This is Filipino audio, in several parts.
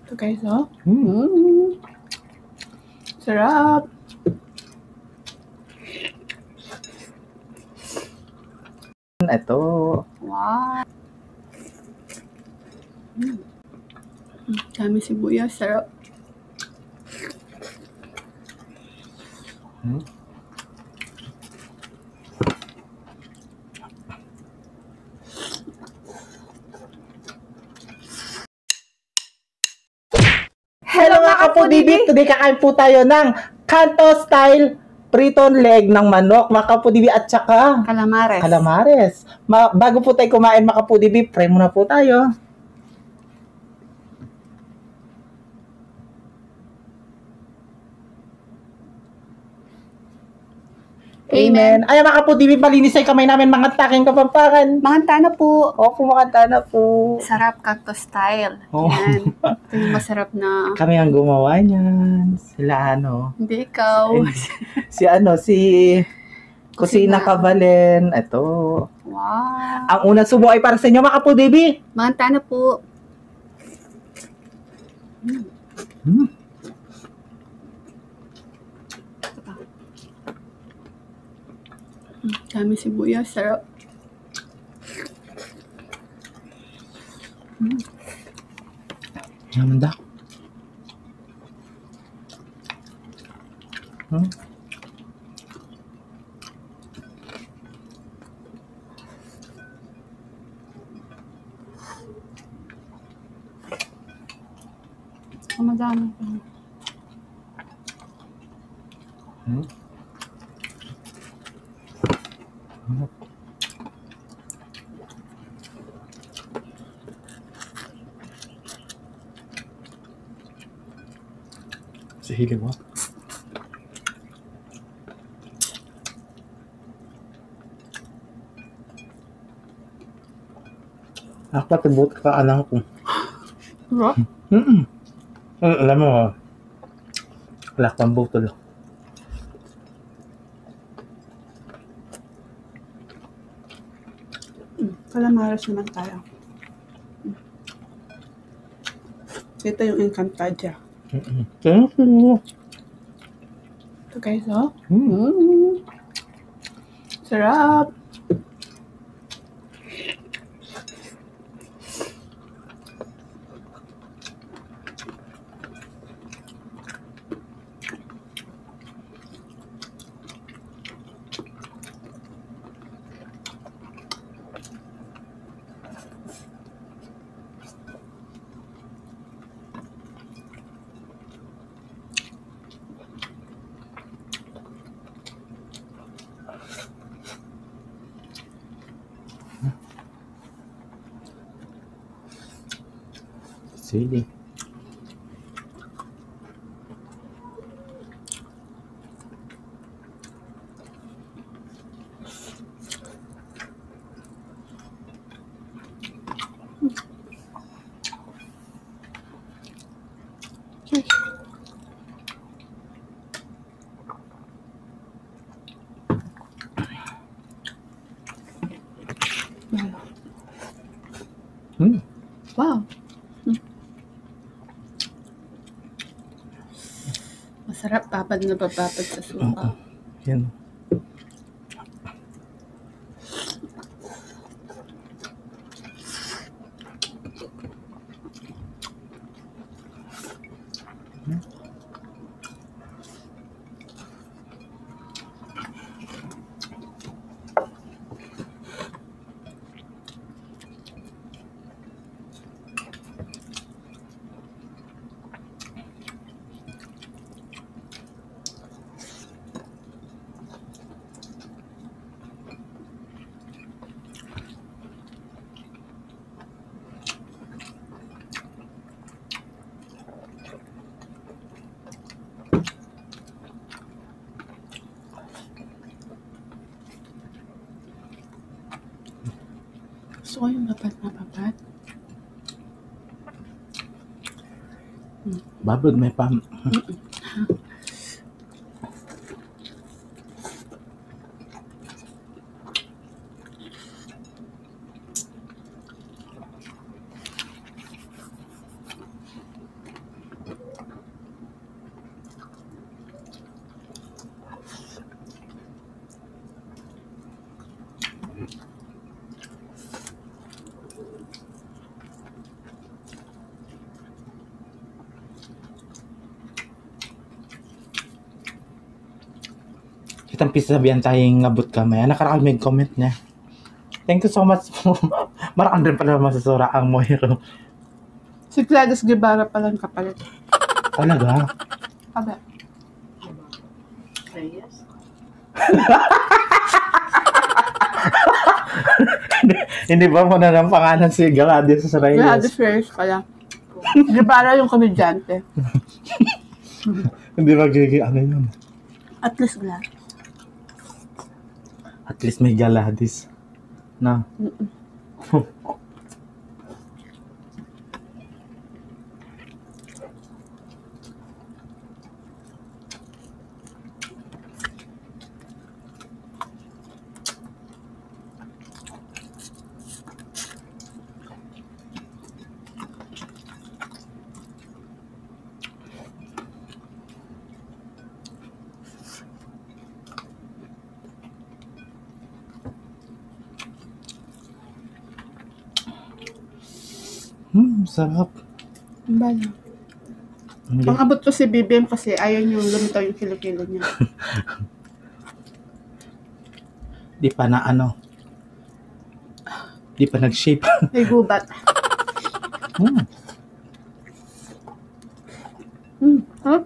Ito guys, oh. Sarap. Ito. Wow. Dami sibuyas, sarap. Hello mga kapudibit! Today kakain po tayo ng Kanto style priton leg ng manok mga kapudibit at saka calamares. Bago po tayo kumain mga kapudibit, pray muna po tayo. Amen. Ay mga kapudibit, malinis ay kamay namin mga taking kapampangan. Manganta na po. Opo, makanta na po. Sarap, Kanto style. Oh. Yan. Ito yung masarap na... Kami ang gumawa niyan. Sila ano? Hindi ikaw. Si Kusina Kabalen. Ito. Wow. Ang unang subo ay para sa inyo mga kapudibit. Manganta na po. Dami sibuyas, sarap. Ganda. Madami pa. Si Hili mo. Ako patibot ka alam ko. Sarap? Alam mo, wala kang butol. Calamares naman tayo. Ito yung Encantadia. Thank you. Ito guys, oh. Sarap. Sili. Wow. Masarap, papad na papapad sa suka. Yan. Gusto ko yung papad na papad. Babod may pam. Kitang pisabihan tayong ngabot kamay. Nakaraan may comment niya. Thank you so much po. Marakang rin pala masasura ang Moiro. Si Gladys Guevara palang kapalit. Talaga? Aba. Hindi ba mo na ng pangalan si Gladys sa Reyes? Gladys Reyes pala. Guevara yung komedyante. Hindi magiging ano yun. At least Gladys. At least may Gladys. Na. Sarap. Ang bala. Pangabot ko si BBM kasi ayaw yung lumitaw yung kilo-kilo niya. Di pa na ano. Di pa nag-shape. May gubat. Huh?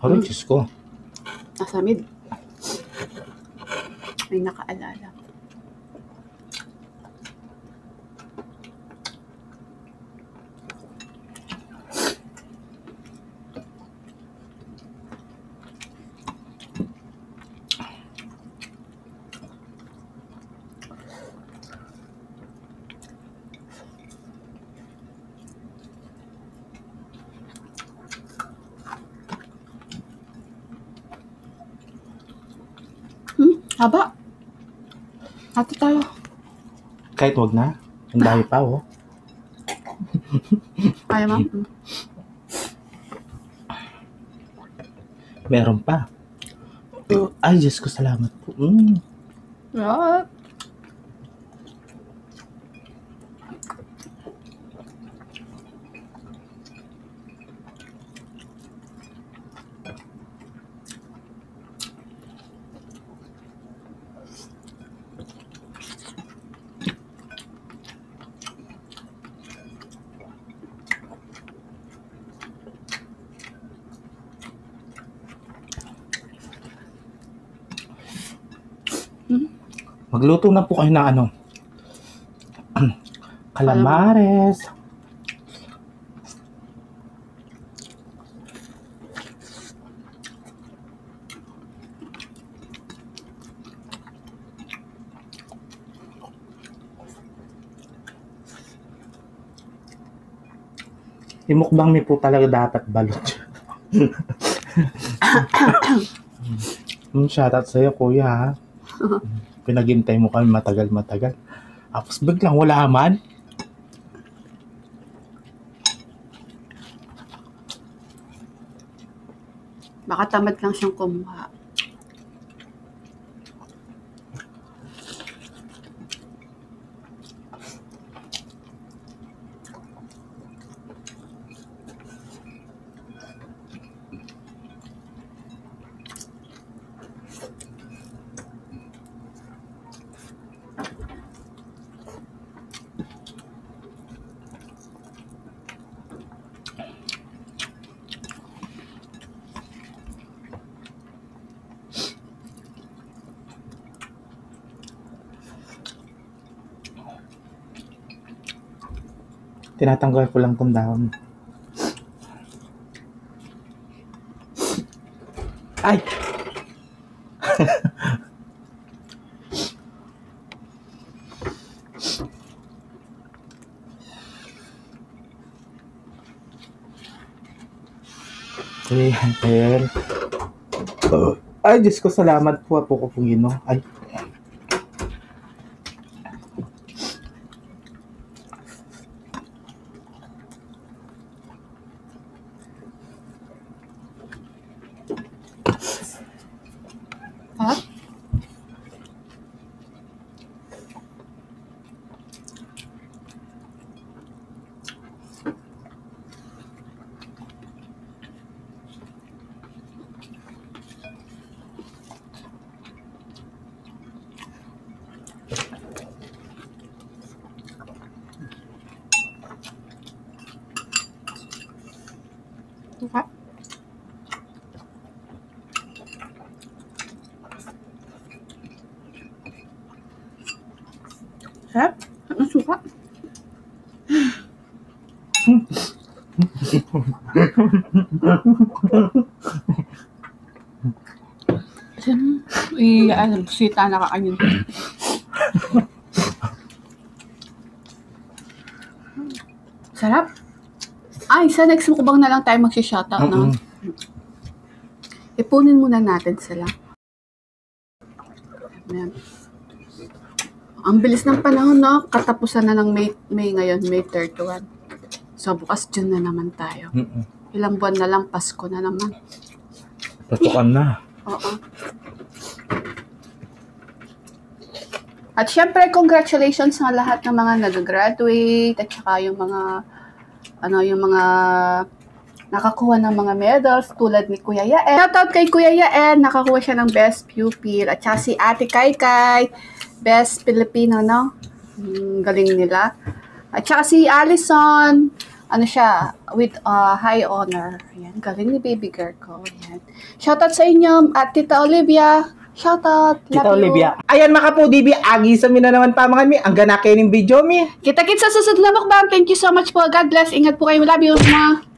Aray, Diyos ko. Nasamid. May nakaalala. Haba. Hati tayo. Kahit wag na. Ang dami pa, oh. Kaya ma'am? Meron pa. Ay, Diyos ko, salamat po. What? Magluto na po kayo ng ano. Calamares. Imukbang mi po talaga dapat balot. Shoutout sa'yo, kuya, ha? Pinaghintay mo kami matagal-matagal. Tapos biglang wala man. Baka tamad lang siyang kumuha. Tinatanggal ko lang tong dahon. Ay! Ayan. Ay, Diyos ko, salamat po po ko pong Ginoo. Ay. Ha? Suka? Sarap? Ang suka? Sita na kakanin. Sarap. Ay, sa next mukbang na lang tayo magsishoutout, no? Ipunin muna natin sila. Ayan. Ang bilis ng panahon, no? Katapusan na ng May ngayon, May 31. So, bukas June na naman tayo. Ilang buwan na lang, Pasko na naman. Pasukan na. Oo. At syempre, congratulations sa lahat ng mga nag-graduate at saka yung mga nakakuha ng mga medals tulad ni Kuya Yael. Shoutout kay Kuya Yael, nakakuha siya ng Best Pupil. At saka si Ate Kaykay, Best Filipino, no? Galing nila. At saka si Allison, with high honor. Ayan, galing ni baby girl ko. Ayan. Shoutout sa inyo, at Tita Olivia. Shoutout. Tita Olivia. Ayan mga kapudibi, agisa mi na naman pamangan mi. Ang ganake ng video mi. Kita-kits sa susunod na mukbang. Thank you so much po. God bless. Ingat po kayo. Love you, mga.